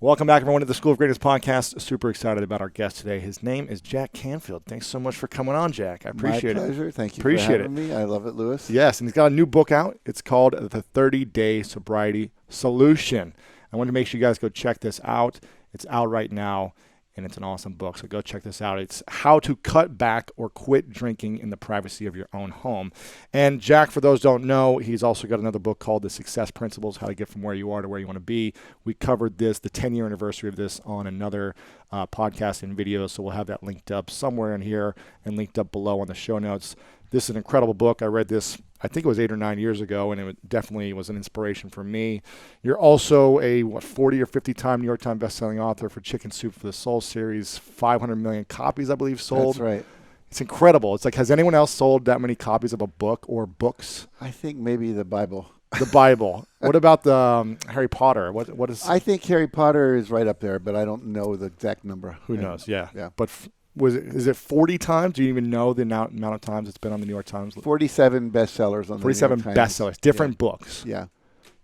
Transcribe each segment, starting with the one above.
Welcome back, everyone, to the School of Greatness podcast. Super excited about our guest today. His name is Jack Canfield. Thanks so much for coming on, Jack. I appreciate it. My pleasure. Thank you for having me. I love it, Lewis. Yes, and he's got a new book out. It's called The 30-Day Sobriety Solution. I want to make sure you guys go check this out. It's out right now, and it's an awesome book, so go check this out. It's how to cut back or quit drinking in the privacy of your own home. And Jack, for those who don't know, he's also got another book called The Success Principles, How to Get From Where You Are to Where You Want to Be. We covered this, the 10-year anniversary of this, on another podcast and video, so we'll have that linked up somewhere in here and linked up below on the show notes. This is an incredible book. I read this, I think it was 8 or 9 years ago, and it definitely was an inspiration for me. You're also a 40 or 50-time New York Times bestselling author for Chicken Soup for the Soul series, 500 million copies, I believe, sold. That's right. It's incredible. It's like, has anyone else sold that many copies of a book or books? I think maybe the Bible. The Bible. What about the Harry Potter? What is? I think Harry Potter is right up there, but I don't know the exact number. Who knows? Yeah. But is it 40 times? Do you even know the amount of times it's been on the New York Times? 47 bestsellers on the New York Times. 47 bestsellers, different books. Yeah.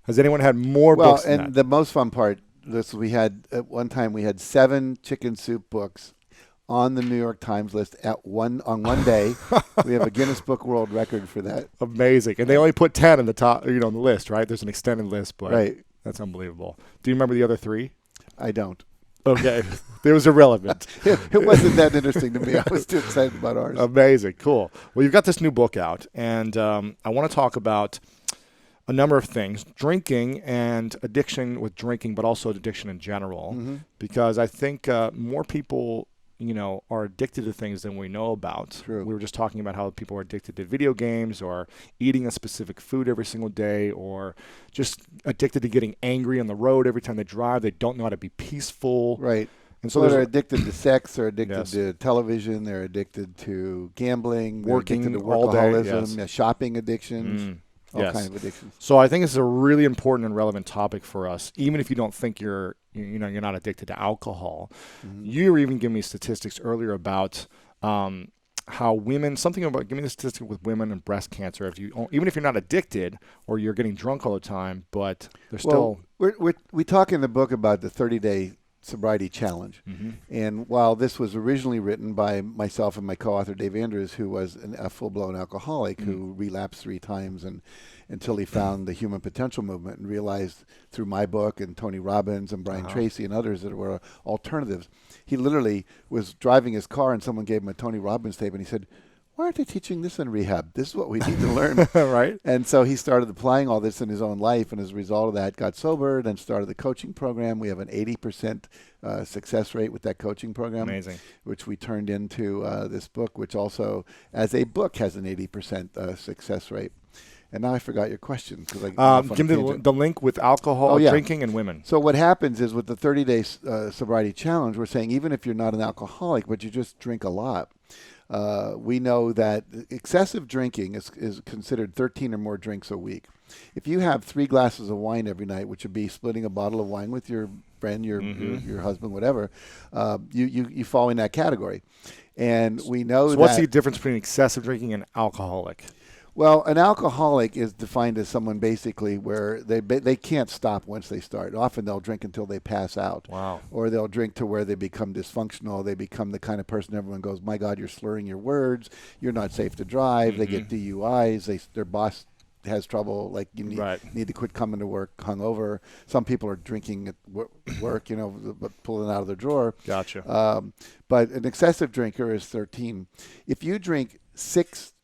Has anyone had more books than that? The most fun part, we had at one time we had 7 Chicken Soup books on the New York Times list on one day. We have a Guinness Book World Record for that. Amazing. And they only put 10 on the top, on the list, right? There's an extended list, but right. That's unbelievable. Do you remember the other 3? I don't. Okay. It was irrelevant. It wasn't that interesting to me. I was too excited about ours. Amazing. Cool. Well, you've got this new book out, and I want to talk about a number of things, drinking and addiction with drinking, but also addiction in general, because I think more people are addicted to things than we know about. True. We were just talking about how people are addicted to video games or eating a specific food every single day, or just addicted to getting angry on the road every time they drive. They don't know how to be peaceful. Right. And so they're addicted to sex, they're addicted to television, they're addicted to gambling, working addicted to all day, workaholism, shopping addictions. All kinds of addictions. So I think it's a really important and relevant topic for us, even if you don't think you're not addicted to alcohol. You were even giving me statistics earlier about how women, give me the statistic with women and breast cancer. Even if you're not addicted or you're getting drunk all the time, but they're still. We talk in the book about the 30-day sobriety challenge. And while this was originally written by myself and my co-author Dave Andrews, who was a full-blown alcoholic who relapsed 3 times until he found the human potential movement and realized through my book and Tony Robbins and Brian Tracy and others that there were alternatives. He literally was driving his car and someone gave him a Tony Robbins tape and he said, "Why aren't they teaching this in rehab? This is what we need to learn." Right. And so he started applying all this in his own life, and as a result of that, got sober, then started the coaching program. We have an 80% success rate with that coaching program. Amazing. Which we turned into this book, which also, as a book, has an 80% success rate. And now I forgot your question. Give me the link with alcohol, drinking, and women. So what happens is with the 30-day sobriety challenge, we're saying even if you're not an alcoholic, but you just drink a lot, we know that excessive drinking is considered 13 or more drinks a week. If you have 3 glasses of wine every night, which would be splitting a bottle of wine with your friend, your husband, whatever, you fall in that category. And we know that. So what's the difference between excessive drinking and alcoholic? Well, an alcoholic is defined as someone basically where they can't stop once they start. Often they'll drink until they pass out. Wow. Or they'll drink to where they become dysfunctional. They become the kind of person everyone goes, "My God, you're slurring your words. You're not safe to drive." They get DUIs. Their boss has trouble. Like you need to quit coming to work hungover. Some people are drinking at work, pulling it out of their drawer. Gotcha. But an excessive drinker is 13. If you drink 6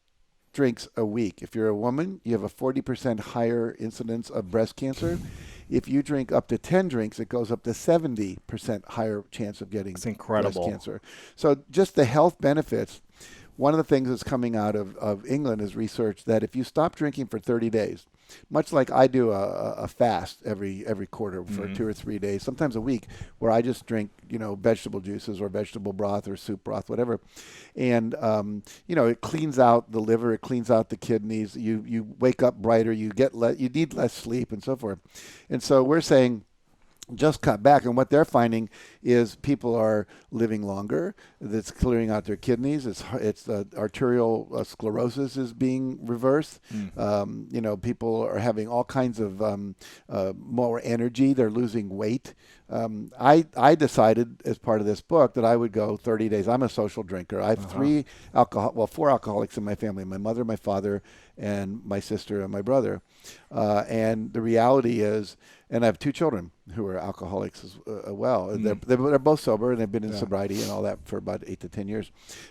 drinks a week. If you're a woman, you have a 40% higher incidence of breast cancer. If you drink up to 10 drinks, it goes up to 70% higher chance of getting breast cancer. So just the health benefits. One of the things that's coming out of England is research that if you stop drinking for 30 days, much like I do a fast every quarter for 2 or 3 days, sometimes a week, where I just drink, vegetable juices or vegetable broth or soup broth, whatever. And, it cleans out the liver, it cleans out the kidneys, you wake up brighter, you need less sleep and so forth. And so we're saying, just cut back. And what they're finding is people are living longer. That's clearing out their kidneys. It's arterial sclerosis is being reversed. People are having all kinds of more energy. They're losing weight. I decided as part of this book that I would go 30 days. I'm a social drinker. I have four alcoholics in my family: my mother, my father, and my sister and my brother. And the reality is, and I have 2 children who are alcoholics as well. They're both sober, and they've been in sobriety and all that for about 8 to 10 years.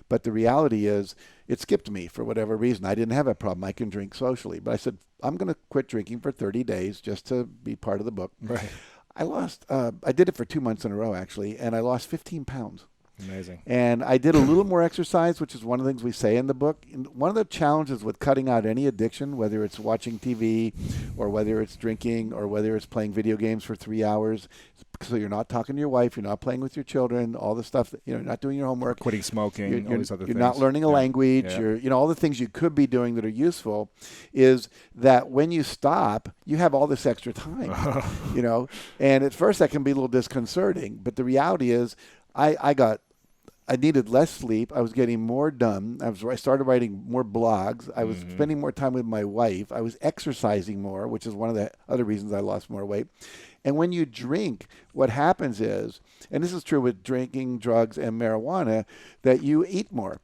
But the reality is, it skipped me for whatever reason. I didn't have a problem. I can drink socially. But I said, I'm going to quit drinking for 30 days just to be part of the book. Right. I did it for 2 months in a row, actually, and I lost 15 pounds. Amazing. And I did a little more exercise, which is one of the things we say in the book. And one of the challenges with cutting out any addiction, whether it's watching TV or whether it's drinking or whether it's playing video games for 3 hours, so you're not talking to your wife, you're not playing with your children, all the stuff, you're not doing your homework. Quitting smoking, all these other things. You're not learning a language, you're all the things you could be doing that are useful, is that when you stop, you have all this extra time, and at first that can be a little disconcerting, but the reality is I needed less sleep. I was getting more done. I started writing more blogs. I was spending more time with my wife. I was exercising more, which is one of the other reasons I lost more weight. And when you drink, what happens is, and this is true with drinking, drugs, and marijuana, that you eat more,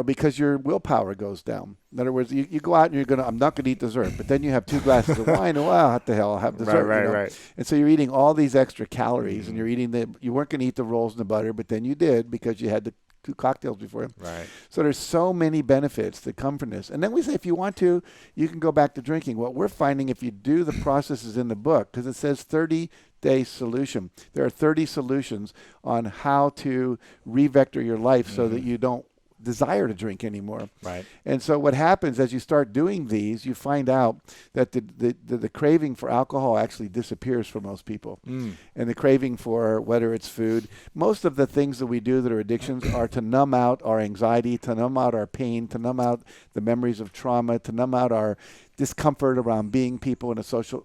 because your willpower goes down. In other words, you go out and I'm not going to eat dessert, but then you have 2 glasses of wine, and what the hell, I'll have dessert. Right. And so you're eating all these extra calories, and you weren't going to eat the rolls and the butter, but then you did because you had the 2 cocktails before him. Right. So there's so many benefits that come from this. And then we say, if you want to, you can go back to drinking. What we're finding, if you do the processes in the book, because it says 30-day solution, there are 30 solutions on how to revector your life so that you don't desire to drink anymore. Right. And so what happens as you start doing these, you find out that the craving for alcohol actually disappears for most people. And the craving for, whether it's food, most of the things that we do that are addictions are to numb out our anxiety, to numb out our pain, to numb out the memories of trauma, to numb out our discomfort around being with people in a social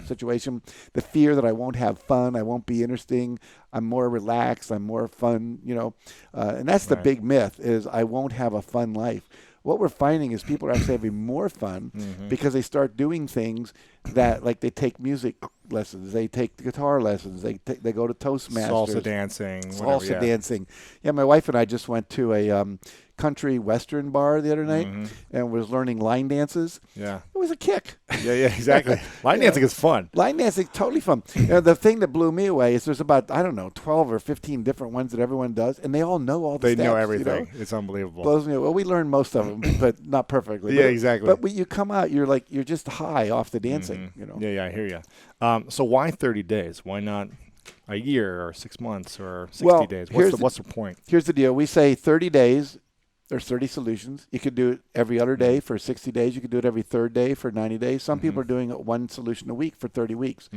situation, the fear that I won't have fun, I won't be interesting, I'm more relaxed, I'm more fun, and that's the big myth, is I won't have a fun life. What we're finding is people are actually having more fun because they start doing things that, like, they take music lessons, they take guitar lessons, they go to Toastmasters, salsa dancing. Yeah, my wife and I just went to a country western bar the other night and was learning line dances. Yeah. It was a kick. Yeah, exactly. Line dancing is fun. Line dancing, totally fun. The thing that blew me away is there's about, 12 or 15 different ones that everyone does, and they all know all the steps. They know everything. It's unbelievable. Blows me away. Well, we learned most of them, but not perfectly. Yeah, exactly. But when you come out, you're just high off the dancing. Yeah, I hear you. So why 30 days? Why not a year or 6 months or 60 days? What's the point? Here's the deal. We say 30 days. There's 30 solutions. You could do it every other day for 60 days. You could do it every third day for 90 days. Some people are doing it 1 solution a week for 30 weeks.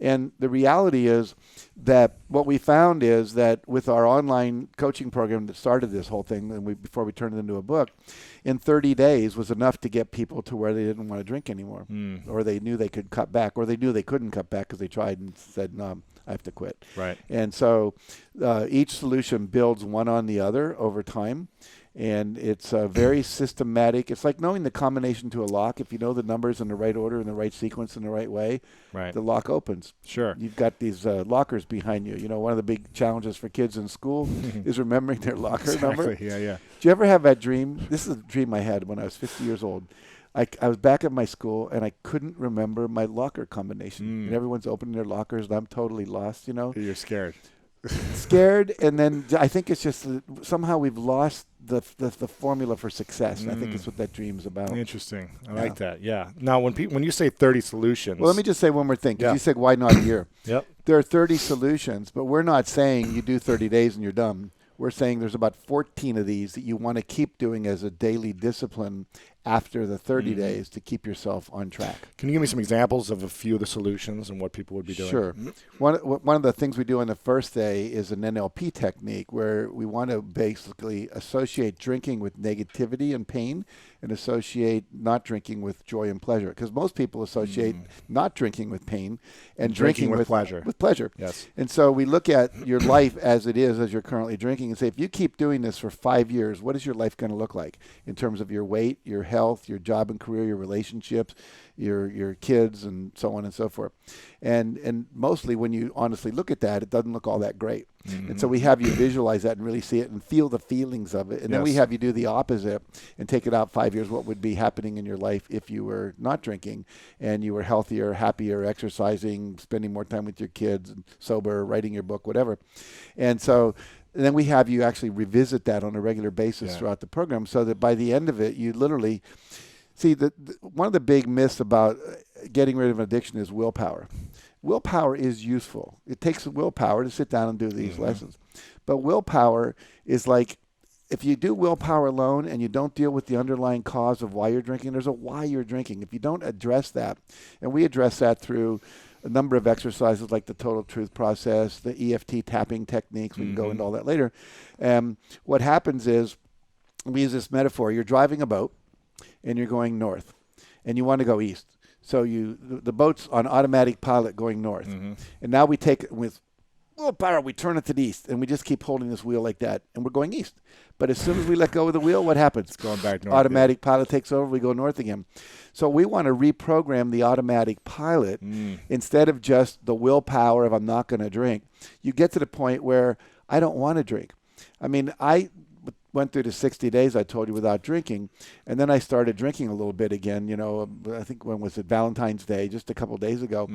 And the reality is that what we found is that with our online coaching program that started this whole thing, and before we turned it into a book, in 30 days was enough to get people to where they didn't want to drink anymore, or they knew they could cut back, or they knew they couldn't cut back because they tried and said, no, I have to quit. Right. And so each solution builds one on the other over time. And it's very systematic. It's like knowing the combination to a lock. If you know the numbers in the right order, in the right sequence, in the right way, the lock opens. Sure. You've got these lockers behind you. One of the big challenges for kids in school is remembering their locker number. Yeah. Do you ever have that dream? This is a dream I had when I was 50 years old. I was back at my school, and I couldn't remember my locker combination. And everyone's opening their lockers, and I'm totally lost, You're scared. Scared, and then I think it's just somehow we've lost the formula for success. And I think that's what that dream's about. Interesting. I like that. Yeah. Now, when you say 30 solutions. Well, let me just say one more thing. Because you said, why not a year? Yep. There are 30 solutions, but we're not saying you do 30 days and you're done. We're saying there's about 14 of these that you want to keep doing as a daily discipline after the 30 days to keep yourself on track. Can you give me some examples of a few of the solutions and what people would be doing? Sure. One of the things we do on the first day is an NLP technique where we want to basically associate drinking with negativity and pain and associate not drinking with joy and pleasure. Because most people associate not drinking with pain and drinking with pleasure. With pleasure. Yes. And so we look at your life as it is, as you're currently drinking, and say, if you keep doing this for 5 years, what is your life going to look like in terms of your weight, your health, your job and career, your relationships, your kids, and so on and so forth. And mostly when you honestly look at that, it doesn't look all that great. And so we have you visualize that and really see it and feel the feelings of it. And then we have you do the opposite and take it out 5 years. What would be happening in your life if you were not drinking and you were healthier, happier, exercising, spending more time with your kids, and sober, writing your book, whatever. And so then we have you actually revisit that on a regular basis throughout the program so that by the end of it, you literally see one of the big myths about getting rid of an addiction is willpower. Willpower is useful. It takes willpower to sit down and do these lessons. But willpower is like, if you do willpower alone and you don't deal with the underlying cause of why you're drinking, there's a why you're drinking. If you don't address that, and we address that through a number of exercises like the total truth process, the EFT tapping techniques, we can go into all that later. What happens is, we use this metaphor, you're driving a boat and you're going north and you want to go east. So the boat's on automatic pilot going north. And now we take it with willpower, we turn it to the east, and we just keep holding this wheel like that, and we're going east. But as soon as we let go of the wheel, what happens? It's going back north. Automatic pilot takes over, we go north again. So we want to reprogram the automatic pilot instead of just the willpower of I'm not going to drink. You get to the point where I don't want to drink. I mean, I went through the 60 days I told you without drinking, and then I started drinking a little bit again, I think when was it, Valentine's Day, just a couple of days ago.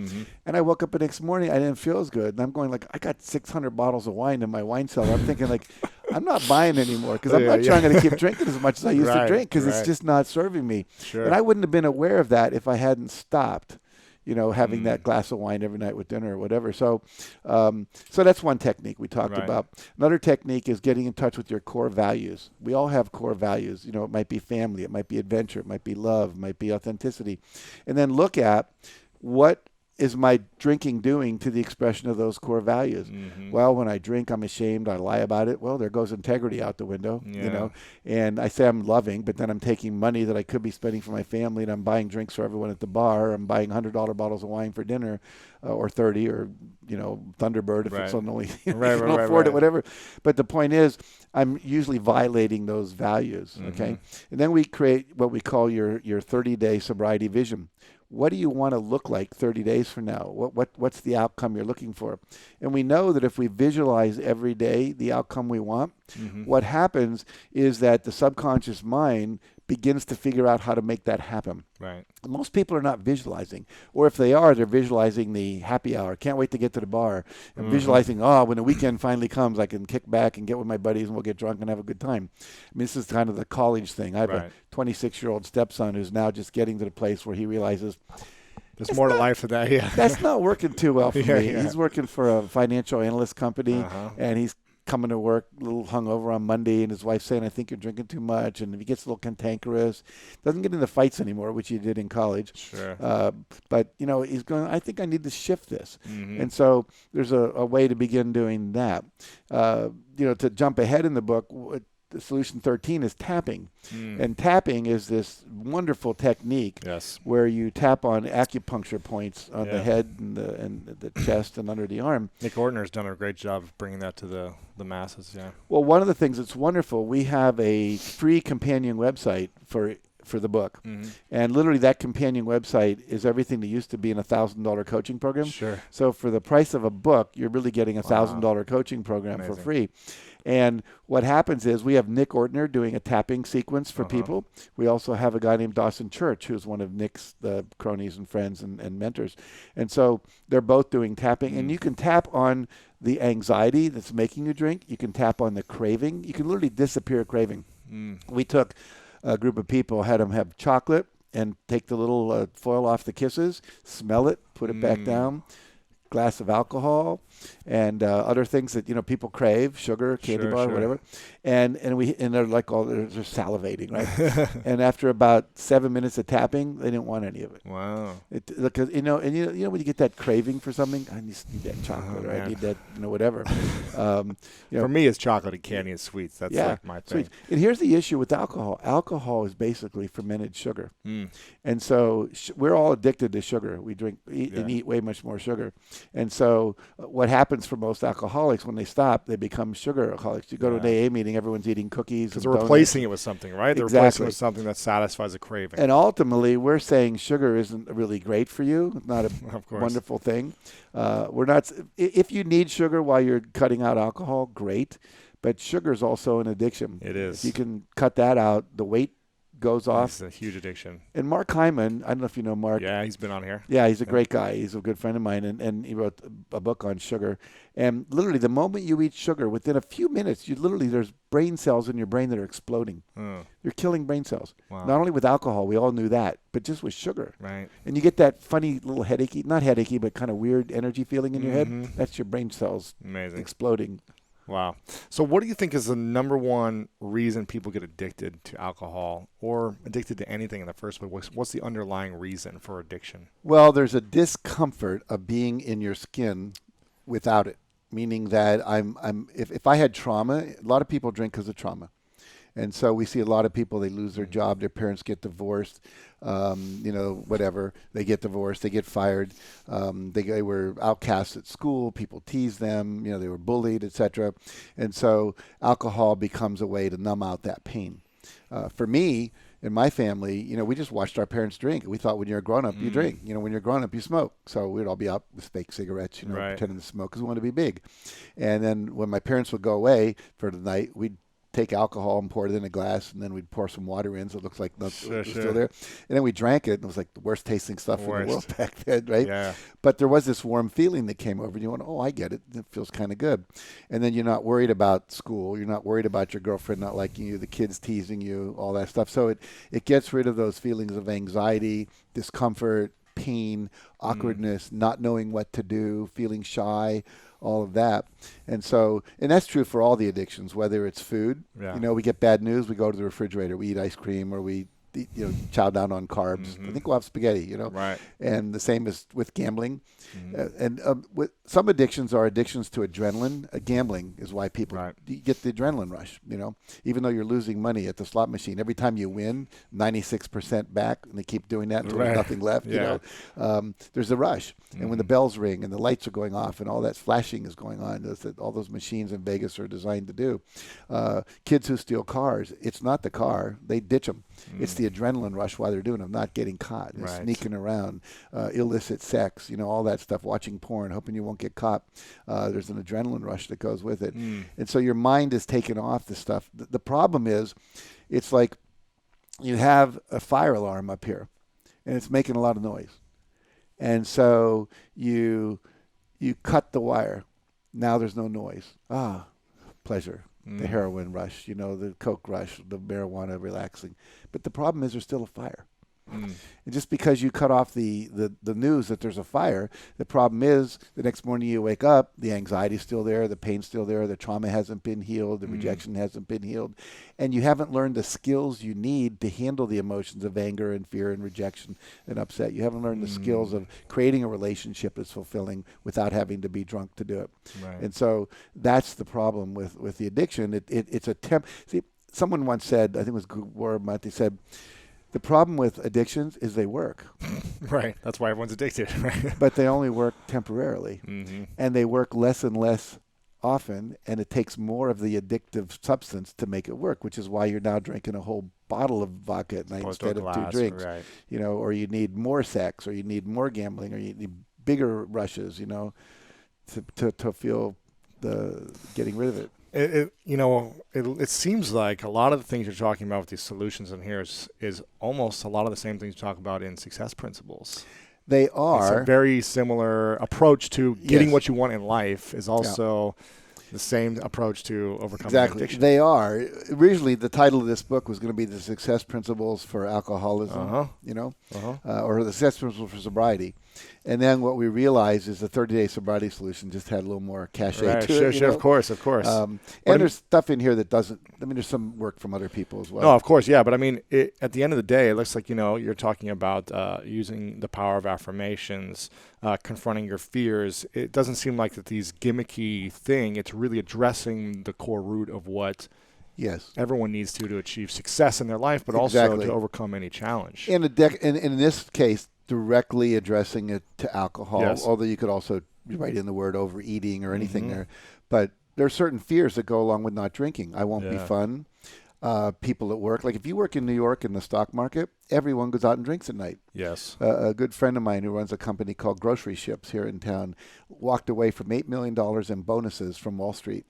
And I woke up the next morning, I didn't feel as good. And I'm going like, I got 600 bottles of wine in my wine cellar. I'm thinking like, I'm not buying anymore because I'm not trying to keep drinking as much as I used to drink because it's just not serving me. And I wouldn't have been aware of that if I hadn't stopped. Having that glass of wine every night with dinner or whatever. So that's one technique we talked about. Another technique is getting in touch with your core values. We all have core values. It might be family, it might be adventure, it might be love, it might be authenticity. And then look at what is my drinking doing to the expression of those core values? Well, when I drink, I'm ashamed. I lie about it. Well, there goes integrity out the window, And I say I'm loving, but then I'm taking money that I could be spending for my family, and I'm buying drinks for everyone at the bar. I'm buying $100 bottles of wine for dinner, or 30, or Thunderbird if it's only don't afford it, whatever. But the point is, I'm usually violating those values. Okay, and then we create what we call your 30-day sobriety vision. What do you want to look like 30 days from now? What's the outcome you're looking for? And we know that if we visualize every day the outcome we want, what happens is that the subconscious mind begins to figure out how to make that happen. Right. Most people are not visualizing. Or if they are, they're visualizing the happy hour. Can't wait to get to the bar. And visualizing, when the weekend finally comes, I can kick back and get with my buddies and we'll get drunk and have a good time. I mean, this is kind of the college thing. I have a 26-year-old stepson who's now just getting to the place where he realizes there's more to life than that. That's not working too well for me. He's working for a financial analyst company, and he's coming to work a little hungover on Monday, and his wife's saying, I think you're drinking too much. And if he gets a little cantankerous, doesn't get into fights anymore, which he did in college. Sure. But, he's going, I think I need to shift this. And so there's a way to begin doing that. To jump ahead in the book, the solution 13 is tapping. And tapping is this wonderful technique where you tap on acupuncture points on the head and the chest and under the arm. Nick Ortner's done a great job of bringing that to the masses. Well, one of the things that's wonderful, we have a free companion website for the book. And literally that companion website is everything that used to be in $1,000 coaching program. Sure. So for the price of a book, you're really getting a $1,000 coaching program for free. And what happens is we have Nick Ortner doing a tapping sequence for people. We also have a guy named Dawson Church, who's one of Nick's cronies and friends and mentors. And so they're both doing tapping. And you can tap on the anxiety that's making you drink. You can tap on the craving. You can literally disappear craving. We took a group of people, had them have chocolate and take the little foil off the kisses, smell it, put it back down, glass of alcohol, and other things that people crave, sugar, candy bar, whatever. and they're like they're salivating, right? And after about 7 minutes of tapping, they didn't want any of it. Wow. Because when you get that craving for something, I just need that chocolate, or I need that whatever. For me, it's chocolate and candy and sweets. That's like my thing. Sweets. And here's the issue with alcohol. Alcohol is basically fermented sugar, and so we're all addicted to sugar. We eat and eat way much more sugar, and so what happens for most alcoholics when they stop, they become sugar alcoholics. You go to an AA meeting, everyone's eating cookies because they're replacing it with something, right? They're replacing it with something that satisfies a craving. And ultimately, we're saying sugar isn't really great for you. It's not a wonderful thing. We're not. If you need sugar while you're cutting out alcohol, great. But sugar is also an addiction. It is. If you can cut that out, the weight goes off. It's a huge addiction. And Mark Hyman, I don't know if you know Mark. Yeah, he's been on here. Yeah, he's a great guy. He's a good friend of mine, and he wrote a book on sugar. And literally, the moment you eat sugar, within a few minutes, there's brain cells in your brain that are exploding. You're killing brain cells. Wow. Not only with alcohol, we all knew that, but just with sugar. Right. And you get that funny little headachy, not headachy, but kind of weird energy feeling in your head. That's your brain cells exploding. Wow. So what do you think is the number one reason people get addicted to alcohol or addicted to anything in the first place? What's the underlying reason for addiction? Well, there's a discomfort of being in your skin without it, meaning that if I had trauma, a lot of people drink because of trauma. And so we see a lot of people, they lose their job, their parents get divorced, whatever. They get divorced, they get fired. They were outcasts at school, people tease them, they were bullied, etc. And so alcohol becomes a way to numb out that pain. For me, in my family, we just watched our parents drink. We thought when you're a grown-up, you drink. When you're a grown-up, you smoke. So we'd all be out with fake cigarettes, pretending to smoke because we wanted to be big. And then when my parents would go away for the night, we'd take alcohol and pour it in a glass, and then we'd pour some water in so it looks like nothing was still there. And then we drank it, and it was like the worst tasting stuff in the world back then, right? Yeah. But there was this warm feeling that came over, and you went, oh, I get it. It feels kind of good. And then you're not worried about school. You're not worried about your girlfriend not liking you, the kids teasing you, all that stuff. So it gets rid of those feelings of anxiety, discomfort, pain, awkwardness, not knowing what to do, feeling shy, all of that. And that's true for all the addictions, whether it's food. We get bad news, we go to the refrigerator, we eat ice cream, or we chow down on carbs. I think we'll have spaghetti, Right. And the same is with gambling. With some addictions are addictions to adrenaline. Gambling is why people get the adrenaline rush, even though you're losing money at the slot machine. Every time you win, 96% back, and they keep doing that until there's nothing left, there's a rush. And when the bells ring and the lights are going off and all that flashing is going on, that's what all those machines in Vegas are designed to do. Kids who steal cars, it's not the car. They ditch them. It's the adrenaline rush while they're doing them, not getting caught, sneaking around, illicit sex, all that stuff, watching porn, hoping you won't get caught. There's an adrenaline rush that goes with it. And so your mind is taken off the stuff. The problem is, it's like you have a fire alarm up here, and it's making a lot of noise. And so you cut the wire. Now there's no noise. Pleasure. The heroin rush, the coke rush, the marijuana relaxing. But the problem is there's still a fire. And just because you cut off the news that there's a fire, the problem is the next morning you wake up, the anxiety's still there, the pain's still there, the trauma hasn't been healed, the rejection hasn't been healed, and you haven't learned the skills you need to handle the emotions of anger and fear and rejection and upset. You haven't learned the skills of creating a relationship that's fulfilling without having to be drunk to do it. Right. And so that's the problem with the addiction. It's a See, someone once said, I think it was Warren Buffett, they said, the problem with addictions is they work. Right. That's why everyone's addicted. Right. But they only work temporarily. And they work less and less often, and it takes more of the addictive substance to make it work, which is why you're now drinking a whole bottle of vodka at night instead of 2 drinks. Right. Or you need more sex, or you need more gambling, or you need bigger rushes, to feel the getting rid of it. It seems like a lot of the things you're talking about with these solutions in here is almost a lot of the same things you talk about in Success Principles. They are. It's a very similar approach to getting what you want in life is also the same approach to overcoming Exactly. addiction. They are. Originally, the title of this book was going to be The Success Principles for Alcoholism, or The Success Principles for Sobriety. And then what we realized is the 30-day sobriety solution just had a little more cachet to it. Sure, of course. And there's stuff in here that doesn't, there's some work from other people as well. No, of course, yeah. But I mean, at the end of the day, it looks like, you're talking about using the power of affirmations, confronting your fears. It doesn't seem like that these gimmicky thing. It's really addressing the core root of what everyone needs to achieve success in their life, but also to overcome any challenge. In this case, directly addressing it to alcohol, although you could also write in the word overeating or anything there. But there are certain fears that go along with not drinking. I won't be fun. People at work, like if you work in New York in the stock market, everyone goes out and drinks at night. Yes. A good friend of mine who runs a company called Grocery Ships here in town walked away from $8 million in bonuses from Wall Street.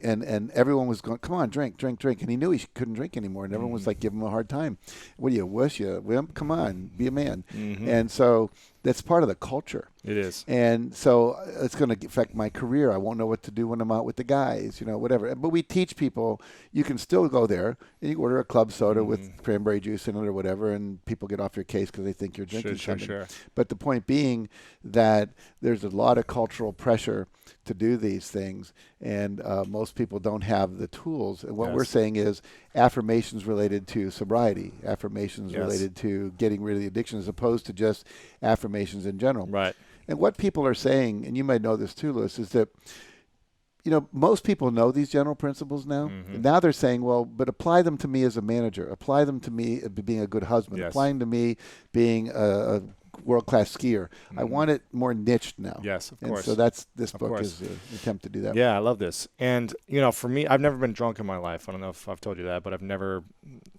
And everyone was going, come on, drink. And he knew he couldn't drink anymore. And everyone was like giving him a hard time. What do you wish you? Wimp? Come on, be a man. And so that's part of the culture. It is. And so it's going to affect my career. I won't know what to do when I'm out with the guys, whatever. But we teach people you can still go there and you order a club soda with cranberry juice in it or whatever, and people get off your case because they think you're drinking something. Sure. But the point being that there's a lot of cultural pressure to do these things, and most people don't have the tools. And what we're saying is affirmations related to sobriety, affirmations related to getting rid of the addiction, as opposed to just affirmations in general. Right. And what people are saying, and you might know this too, Lewis, is that most people know these general principles now. And now they're saying, well, but apply them to me as a manager. Apply them to me being a good husband. Applying to me being a world-class skier. I want it more niched now. Yes, of course. So this book is an attempt to do that. Yeah, I love this. And, for me, I've never been drunk in my life. I don't know if I've told you that, but I've never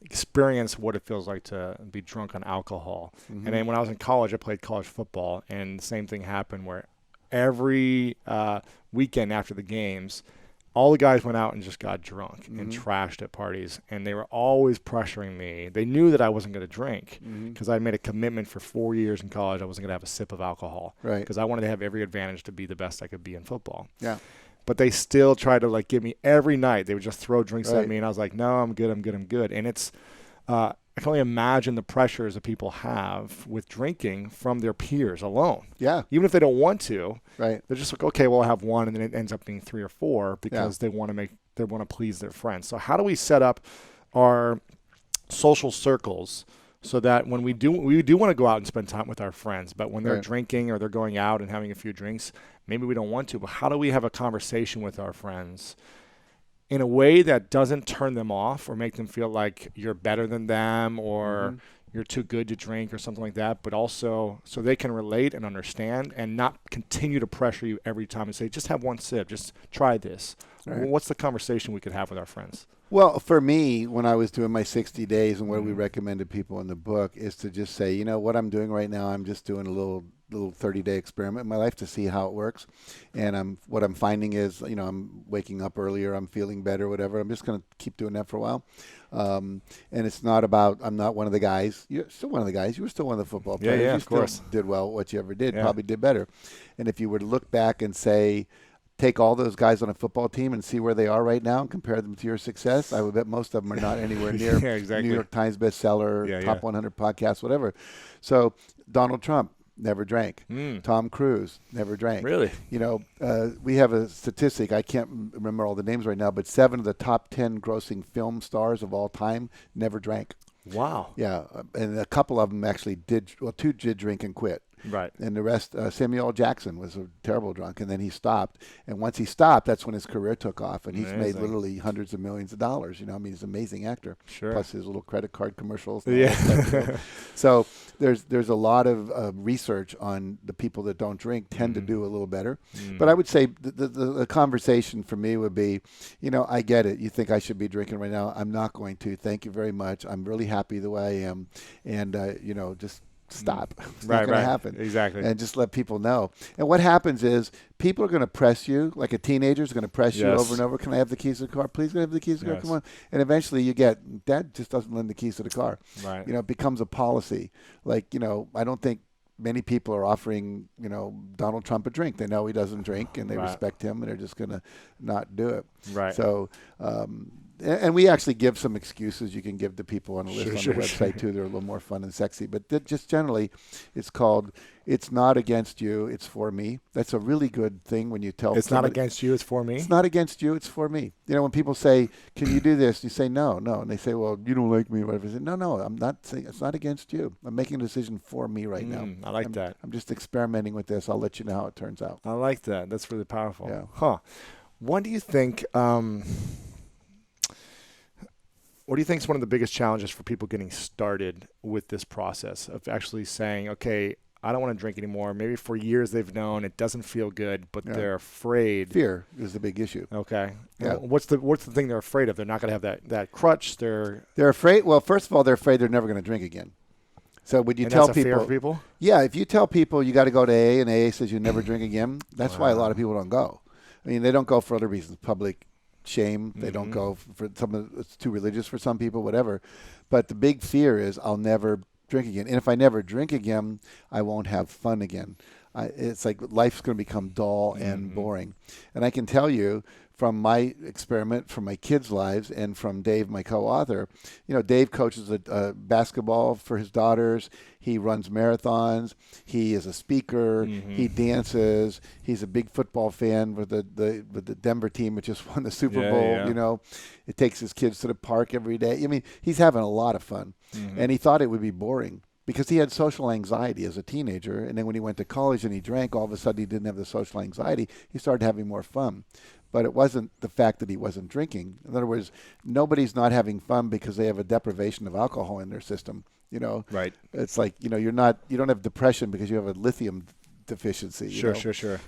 experienced what it feels like to be drunk on alcohol. And then when I was in college, I played college football, and the same thing happened where every weekend after the games, all the guys went out and just got drunk and trashed at parties, and they were always pressuring me. They knew that I wasn't going to drink because I made a commitment for 4 years in college I wasn't going to have a sip of alcohol because I wanted to have every advantage to be the best I could be in football. Yeah. But they still tried to give me every night. They would just throw drinks at me, and I was like, no, I'm good. And it's I can only imagine the pressures that people have with drinking from their peers alone. Yeah. Even if they don't want to, they're just like, okay, well, I'll have one, and then it ends up being 3 or 4 because they want to please their friends. So how do we set up our social circles so that when we do want to go out and spend time with our friends, but when they're drinking or they're going out and having a few drinks, maybe we don't want to, but how do we have a conversation with our friends in a way that doesn't turn them off or make them feel like you're better than them or you're too good to drink or something like that, but also so they can relate and understand and not continue to pressure you every time and say, just have one sip, just try this. Well, what's the conversation we could have with our friends? Well, for me, when I was doing my 60 days and what we recommended people in the book is to just say, what I'm doing right now, I'm just doing a little 30-day experiment in my life to see how it works. And what I'm finding is, I'm waking up earlier, I'm feeling better, whatever. I'm just going to keep doing that for a while. And it's not about, I'm not one of the guys. You're still one of the guys. You were still one of the football players. Yeah, you of course. Did well what you ever did, probably did better. And if you were to look back and say, take all those guys on a football team and see where they are right now and compare them to your success, I would bet most of them are not anywhere near New York Times bestseller, top 100 podcast, whatever. So Donald Trump never drank. Tom Cruise never drank. Really? We have a statistic. I can't remember all the names right now, but 7 of the top 10 grossing film stars of all time never drank. Wow. Yeah, and a couple of them actually did. Well, 2 did drink and quit. Right. And the rest, Samuel L. Jackson was a terrible drunk, and then he stopped. And once he stopped, that's when his career took off, and he's made literally hundreds of millions of dollars. He's an amazing actor. Sure. Plus his little credit card commercials. So there's a lot of research on the people that don't drink tend to do a little better. But I would say the conversation for me would be, I get it. You think I should be drinking right now. I'm not going to. Thank you very much. I'm really happy the way I am. And, just stop. It's not going to happen. Exactly. And just let people know. And what happens is people are going to press you, like a teenager is going to press you over and over. Can I have the keys to the car? Please, can I have the keys to the car? Come on. And eventually you get, Dad just doesn't lend the keys to the car. Right. It becomes a policy. Like, I don't think many people are offering, Donald Trump a drink. They know he doesn't drink, and they Right. respect him, and they're just going to not do it. Right. So, and we actually give some excuses you can give to people on a list Sure, on sure, the website sure. too. They're a little more fun and sexy, but just generally, it's called "It's Not Against You, It's For Me." That's a really good thing when you tell It's not somebody, against you, it's for me. it's not against you, it's for me. When people say, "Can you do this?" You say, "No, no," and they say, "Well, you don't like me," or whatever. You say, "No, no, I'm not saying it's not against you. I'm making a decision for me right now. I like that. I'm just experimenting with this. I'll let you know how it turns out." I like that. That's really powerful. Yeah. Huh. What do you think? What do you think is one of the biggest challenges for people getting started with this process of actually saying, okay, I don't want to drink anymore. Maybe for years they've known it doesn't feel good, but Yeah. they're afraid. Fear is the big issue. Okay. Yeah. What's the thing they're afraid of? They're not going to have that crutch. They're afraid. Well, first of all, they're afraid they're never going to drink again. So would you and tell that's a fear people? for people? Yeah, if you tell people you got to go to AA and AA says you never drink again, that's why a lot of people don't go. I mean, they don't go for other reasons, public shame. They don't go for it's too religious for some people, whatever. But the big fear is I'll never drink again. And if I never drink again, I won't have fun again. It's like life's going to become dull and boring. And I can tell you from my experiment, from my kids' lives, and from Dave, my co-author, Dave coaches basketball for his daughters. He runs marathons. He is a speaker. He dances. He's a big football fan with the Denver team, which just won the Super Bowl. Yeah. It takes his kids to the park every day. I mean, he's having a lot of fun. And he thought it would be boring because he had social anxiety as a teenager. And then when he went to college and he drank, all of a sudden he didn't have the social anxiety. He started having more fun. But it wasn't the fact that he wasn't drinking. In other words, nobody's not having fun because they have a deprivation of alcohol in their system. Right. It's like, you don't have depression because you have a lithium deficiency. Sure.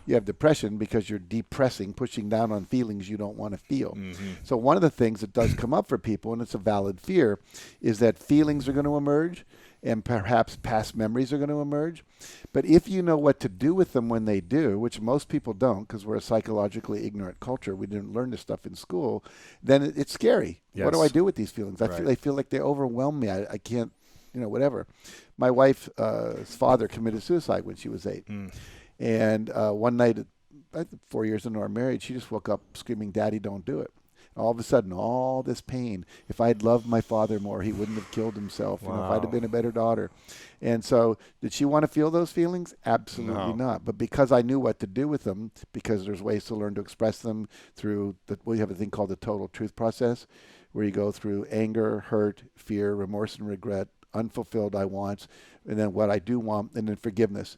You have depression because you're depressing, pushing down on feelings you don't want to feel. So one of the things that does come up for people, and it's a valid fear, is that feelings are going to emerge and perhaps past memories are going to emerge. But if you know what to do with them when they do, which most people don't because we're a psychologically ignorant culture, we didn't learn this stuff in school, then it's scary. Yes. What do I do with these feelings? Right. I feel like they overwhelm me. I can't, whatever. My wife's father committed suicide when she was 8. And one night, 4 years into our marriage, she just woke up screaming, "Daddy, don't do it." All of a sudden, all this pain. If I'd loved my father more, he wouldn't have killed himself. If I'd have been a better daughter. And so did she want to feel those feelings? Absolutely not. But because I knew what to do with them, because there's ways to learn to express them through, we have a thing called the total truth process, where you go through anger, hurt, fear, remorse, and regret, unfulfilled I wants, and then what I do want, and then forgiveness.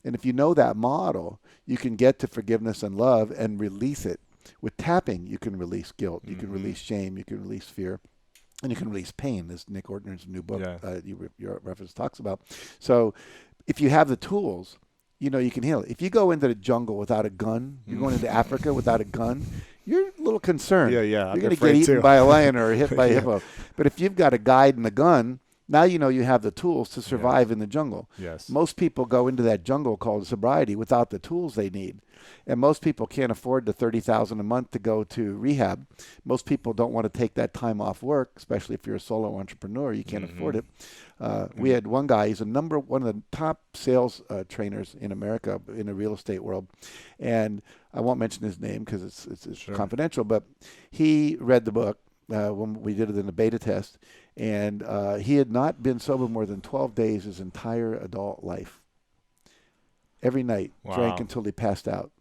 And if you know that model, you can get to forgiveness and love and release it. With tapping, you can release guilt, you can release shame, you can release fear, and you can release pain, as Nick Ortner's new book, your reference talks about. So if you have the tools, you can heal it. If you go into the jungle without a gun, you're going into Africa without a gun, you're a little concerned. Yeah. You're going to get eaten by a lion or hit by a hippo. But if you've got a guide and a gun, now you have the tools to survive in the jungle. Yes. Most people go into that jungle called sobriety without the tools they need. And most people can't afford the $30,000 a month to go to rehab. Most people don't want to take that time off work, especially if you're a solo entrepreneur. You can't afford it. We had one guy, he's one of the top sales trainers in America in the real estate world. And I won't mention his name because it's confidential, but he read the book when we did it in the beta test. And he had not been sober more than 12 days his entire adult life. Every night, drank until he passed out.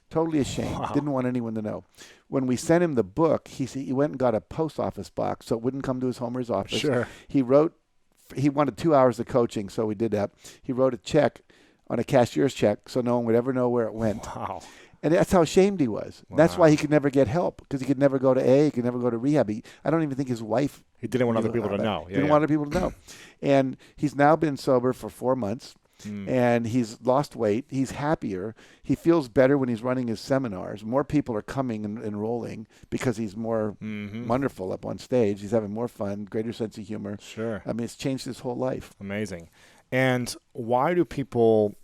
Totally ashamed. Didn't want anyone to know. When we sent him the book, he went and got a post office box so it wouldn't come to his home or his office. Sure. He wanted 2 hours of coaching, so we did that. He wrote a check on a cashier's check so no one would ever know where it went. Wow. And that's how ashamed he was. Wow. That's why he could never get help, because he could never go to AA, he could never go to rehab. I don't even think his wife... He didn't want other people to know. Didn't want other people to know. And he's now been sober for 4 months. And he's lost weight. He's happier. He feels better when he's running his seminars. More people are coming and enrolling because he's more wonderful up on stage. He's having more fun, greater sense of humor. Sure. I mean, it's changed his whole life. Amazing. And why do people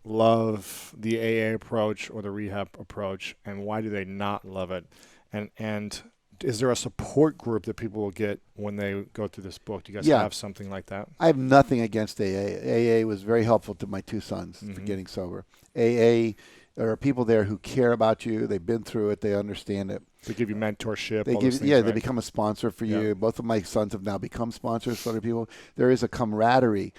love the AA approach or the rehab approach, and why do they not love it? And is there a support group that people will get when they go through this book? Do you guys Yeah. have something like that? I have nothing against AA. AA was very helpful to my two sons for getting sober. AA, there are people there who care about you. They've been through it. They understand it. They give you mentorship. They all give, those things, yeah, right? they become a sponsor for you. Both of my sons have now become sponsors for other people. There is a camaraderie.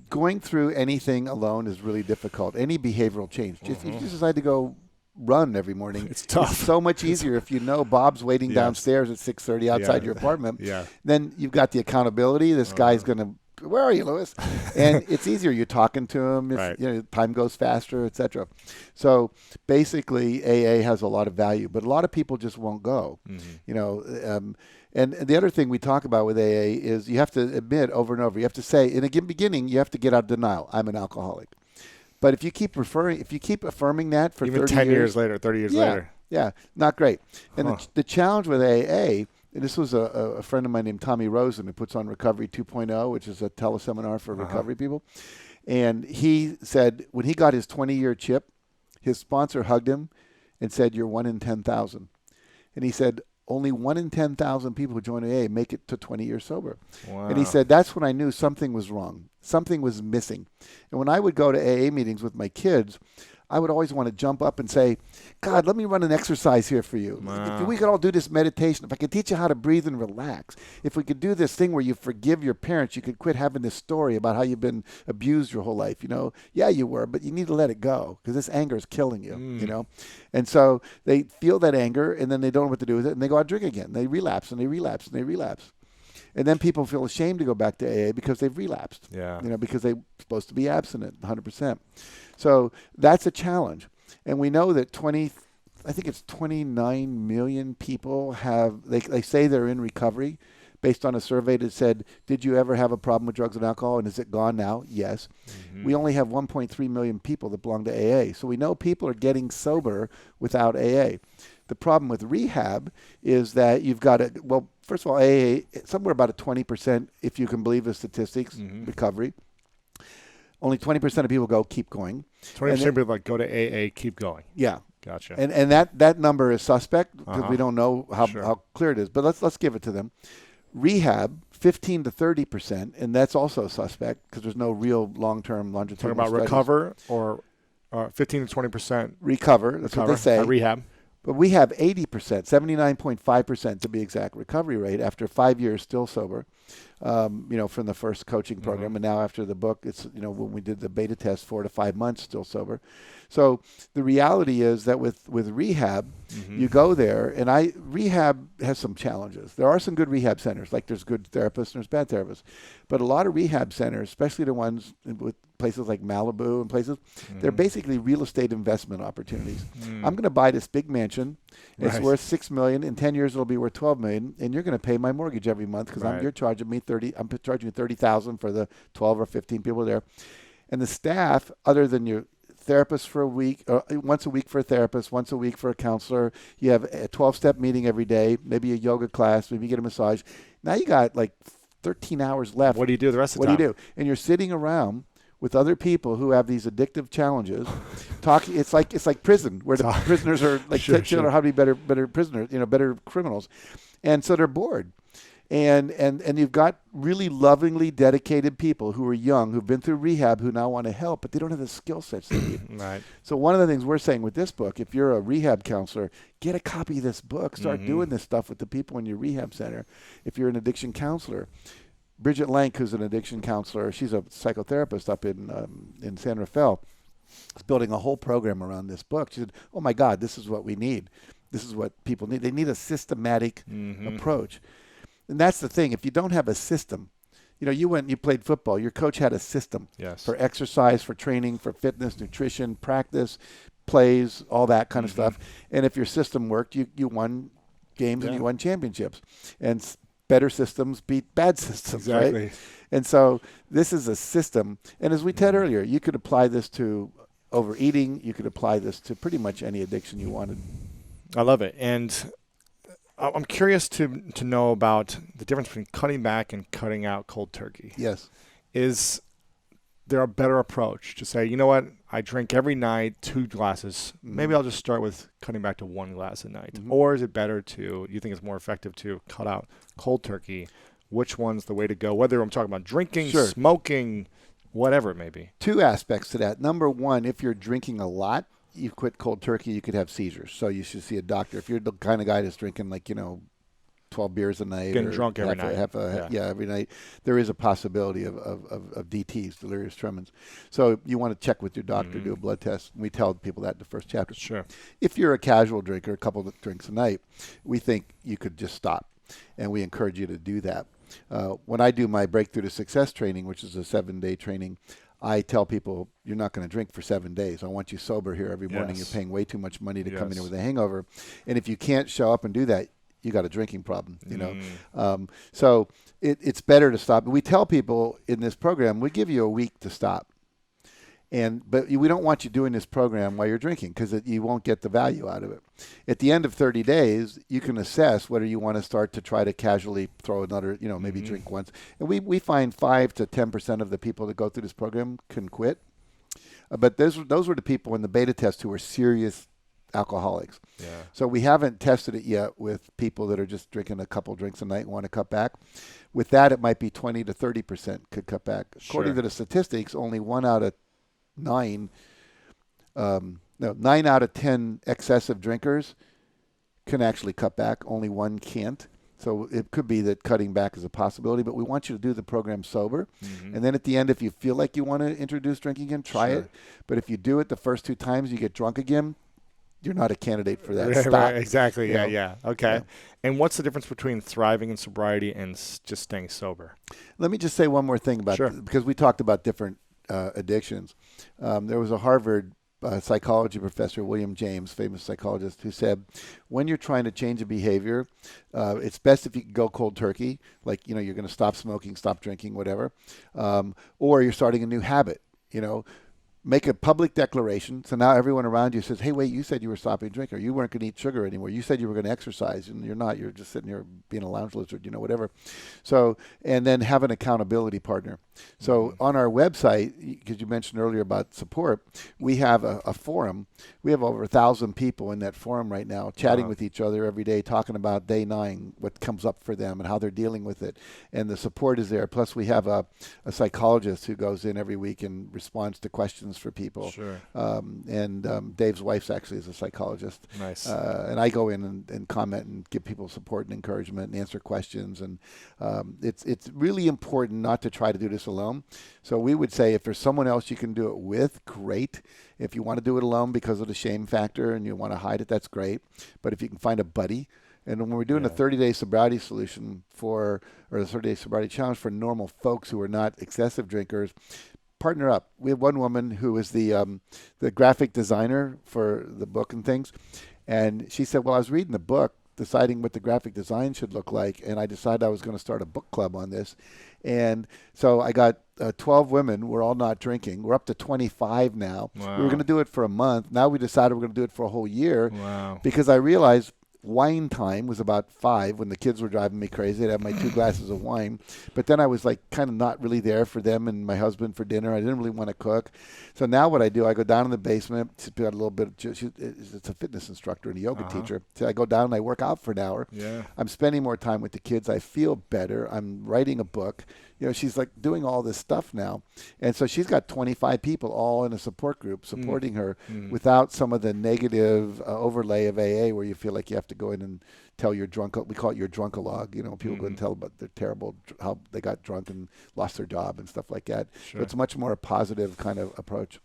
Going through anything alone is really difficult. Any behavioral change. If you just decide to go run every morning, it's tough. It's so much easier if you know Bob's waiting downstairs at 6:30 outside your apartment. Yeah. Then you've got the accountability. This guy's going to, where are you, Louis? And it's easier. You're talking to him. Right. Time goes faster, etc. So basically, AA has a lot of value, but a lot of people just won't go. And the other thing we talk about with AA is you have to admit over and over. You have to say in the beginning, you have to get out of denial. I'm an alcoholic. But if you keep affirming that for even 30 10 years later, 30 years later. Yeah, not great. And the challenge with AA, and this was a friend of mine named Tommy Rosen who puts on Recovery 2.0, which is a teleseminar for recovery people. And he said when he got his 20-year chip, his sponsor hugged him and said, "You're 1 in 10,000." And he said, only 1 in 10,000 people who join AA make it to 20 years sober. Wow. And he said, that's when I knew something was wrong. Something was missing. And when I would go to AA meetings with my kids, I would always want to jump up and say, God, let me run an exercise here for you. Wow. If we could all do this meditation, if I could teach you how to breathe and relax, if we could do this thing where you forgive your parents, you could quit having this story about how you've been abused your whole life. Yeah, you were, but you need to let it go because this anger is killing you, And so they feel that anger and then they don't know what to do with it and they go out and drink again. They relapse and they relapse and they relapse. And then people feel ashamed to go back to AA because they've relapsed. Yeah. Because they're supposed to be abstinent 100%. So that's a challenge. And we know that 29 million people they say they're in recovery based on a survey that said, did you ever have a problem with drugs and alcohol? And is it gone now? Yes. We only have 1.3 million people that belong to AA. So we know people are getting sober without AA. The problem with rehab is that you've got first of all, AA, somewhere about a 20%, if you can believe the statistics, recovery. Only 20% of people go, keep going. 20% of people like go to AA, keep going. Yeah. Gotcha. And that number is suspect because we don't know how clear it is. But let's give it to them. Rehab, 15 to 30%, and that's also suspect because there's no real long-term longitudinal Talking about studies. recover or 15 to 20% recover. That's what they say. Rehab. But we have 80%, 79.5% to be exact, recovery rate after 5 years still sober, from the first coaching program. And now after the book, it's, when we did the beta test, 4 to 5 months still sober. So the reality is that with rehab, you go there, and rehab has some challenges. There are some good rehab centers, like there's good therapists and there's bad therapists. But a lot of rehab centers, especially the ones with places like Malibu and places, they're basically real estate investment opportunities. I'm going to buy this big mansion. It's worth $6 million. In 10 years, it'll be worth $12 million, and you're going to pay my mortgage every month because you're charging me $30,000. I'm charging you $30,000 for the 12 or 15 people there, and the staff, other than your therapist for a week, once a week for a therapist, once a week for a counselor. You have a 12-step meeting every day, maybe a yoga class, maybe you get a massage. Now you got like 13 hours left. What do you do the rest of the time? What do you do? And you're sitting around with other people who have these addictive challenges, talking. It's like prison, where the prisoners are like how to be better prisoners, better criminals, and so they're bored. And you've got really lovingly dedicated people who are young, who've been through rehab, who now want to help, but they don't have the skill sets they need. Right. So one of the things we're saying with this book, if you're a rehab counselor, get a copy of this book. Start doing this stuff with the people in your rehab center. If you're an addiction counselor, Bridget Lank, who's an addiction counselor, she's a psychotherapist up in San Rafael, is building a whole program around this book. She said, oh my God, this is what we need. This is what people need. They need a systematic approach. And that's the thing. If you don't have a system, you played football. Your coach had a system for exercise, for training, for fitness, nutrition, practice, plays, all that kind of stuff. And if your system worked, you won games and you won championships. And better systems beat bad systems, right? And so this is a system. And as we said earlier, you could apply this to overeating. You could apply this to pretty much any addiction you wanted. I love it. And I'm curious to know about the difference between cutting back and cutting out cold turkey. Yes. Is there a better approach to say, you know what, I drink every night 2 glasses. Maybe I'll just start with cutting back to 1 glass a night. Or is it better to, you think it's more effective to cut out cold turkey? Which one's the way to go? Whether I'm talking about drinking, smoking, whatever it may be. 2 aspects to that. Number one, if you're drinking a lot, you quit cold turkey, you could have seizures. So you should see a doctor. If you're the kind of guy that's drinking 12 beers a night. Getting drunk every night. Every night. There is a possibility of DTs, delirious tremens. So you want to check with your doctor, do a blood test. We tell people that in the first chapter. Sure. If you're a casual drinker, a couple of drinks a night, we think you could just stop. And we encourage you to do that. When I do my Breakthrough to Success training, which is a 7-day training, I tell people, you're not going to drink for 7 days. I want you sober here every morning. You're paying way too much money to come in here with a hangover. And if you can't show up and do that, you got a drinking problem, So it's better to stop. We tell people in this program, we give you a week to stop. But we don't want you doing this program while you're drinking because you won't get the value out of it. At the end of 30 days, you can assess whether you want to start to try to casually throw another, maybe drink once. And we find 5 to 10% of the people that go through this program can quit. But those were the people in the beta test who were serious alcoholics. Yeah. So we haven't tested it yet with people that are just drinking a couple drinks a night and want to cut back. With that, it might be 20 to 30% could cut back. According to the statistics, only 9 out of 10 excessive drinkers can actually cut back. Only 1 can't. So it could be that cutting back is a possibility, but we want you to do the program sober. And then at the end, if you feel like you want to introduce drinking again, try it. But if you do it the first 2 times, you get drunk again, you're not a candidate for that. Stop. Right, exactly. Yeah. Okay. Yeah. And what's the difference between thriving in sobriety and just staying sober? Let me just say one more thing about because we talked about different addictions. There was a Harvard psychology professor, William James, famous psychologist, who said, when you're trying to change a behavior, it's best if you can go cold turkey, like, you're going to stop smoking, stop drinking, whatever, or you're starting a new habit, make a public declaration. So now everyone around you says, hey, wait, you said you were stopping drinking. You weren't going to eat sugar anymore. You said you were going to exercise, and you're not. You're just sitting here being a lounge lizard, whatever. So, and then have an accountability partner. So on our website, because you mentioned earlier about support, we have a forum. We have over 1,000 people in that forum right now, chatting with each other every day, talking about day 9, what comes up for them and how they're dealing with it. And the support is there. Plus, we have a psychologist who goes in every week and responds to questions for people. Sure. Dave's wife actually is a psychologist. Nice. And I go in and comment and give people support and encouragement and answer questions. And it's really important not to try to do this alone. So we would say if there's someone else you can do it with, great. If you want to do it alone because of the shame factor and you want to hide it, that's great. But if you can find a buddy, and when we're doing a 30-day sobriety solution or the 30-day sobriety challenge for normal folks who are not excessive drinkers, partner up. We have one woman who is the graphic designer for the book and things, and she said, well, I was reading the book, deciding what the graphic design should look like, and I decided I was going to start a book club on this. And so I got 12 women. We're all not drinking. We're up to 25 now. Wow. We were going to do it for a month. Now we decided we're going to do it for a whole year. Wow. Because I realized wine time was about 5 when the kids were driving me crazy. I'd have my 2 glasses of wine. But then I was kind of not really there for them and my husband for dinner. I didn't really want to cook. So now what I do, I go down in the basement. She's got a little bit. It's a fitness instructor and a yoga teacher. So I go down and I work out for an hour. Yeah. I'm spending more time with the kids. I feel better. I'm writing a book. She's doing all this stuff now. And so she's got 25 people all in a support group supporting her without some of the negative overlay of AA where you feel like you have to go in and tell your we call it your drunkalog. People go and tell about their terrible, how they got drunk and lost their job and stuff like that. Sure. So it's much more a positive kind of approach.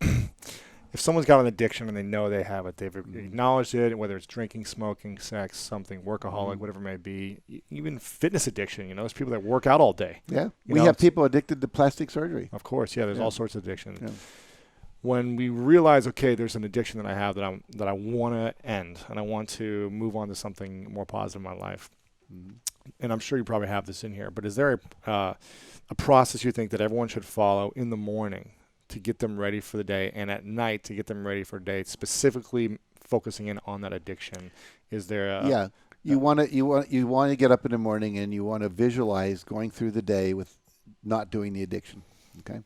If someone's got an addiction and they know they have it, they've acknowledged it, whether it's drinking, smoking, sex, something, workaholic, whatever it may be, even fitness addiction, there's people that work out all day. Yeah. We have people addicted to plastic surgery. Of course. Yeah. There's all sorts of addictions. Yeah. When we realize, okay, there's an addiction that I have that I want to end and I want to move on to something more positive in my life. And I'm sure you probably have this in here, but is there a process you think that everyone should follow in the morning to get them ready for the day and at night to get them ready for a day, specifically focusing in on that addiction? Is there you want to get up in the morning and you want to visualize going through the day with not doing the addiction. Okay.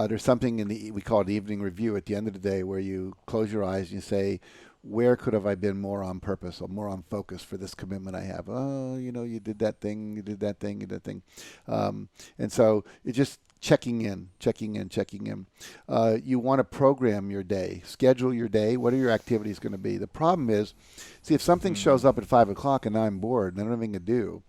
There's something we call it evening review at the end of the day where you close your eyes and you say, where could have I been more on purpose or more on focus for this commitment I have? Oh, you did that thing, you did that thing, you did that thing. And so it's just checking in. You want to program your day, schedule your day. What are your activities going to be? The problem is, see, if something shows up at 5 o'clock and I'm bored and I don't have anything to do,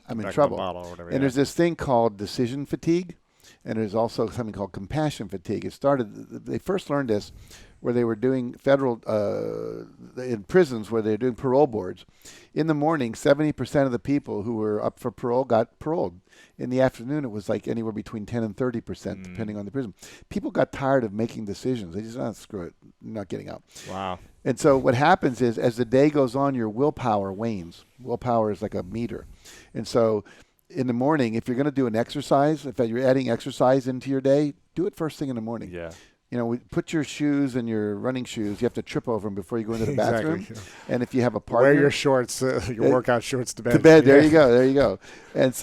I'm in trouble. And there's this thing called decision fatigue, and there's also something called compassion fatigue. They first learned this where they were doing in prisons where they were doing parole boards. In the morning, 70% of the people who were up for parole got paroled. In the afternoon, it was like anywhere between 10 and 30%, depending on the prison. People got tired of making decisions. They just, screw it, I'm not getting out. Wow. And so what happens is, as the day goes on, your willpower wanes. Willpower is like a meter. And so in the morning, if you're going to do an exercise, if you're adding exercise into your day, do it first thing in the morning. Yeah. Put your shoes and your running shoes. You have to trip over them before you go into the bathroom. Exactly. And if you have a partner, wear your shorts, your workout shorts to bed. To bed. There you go. And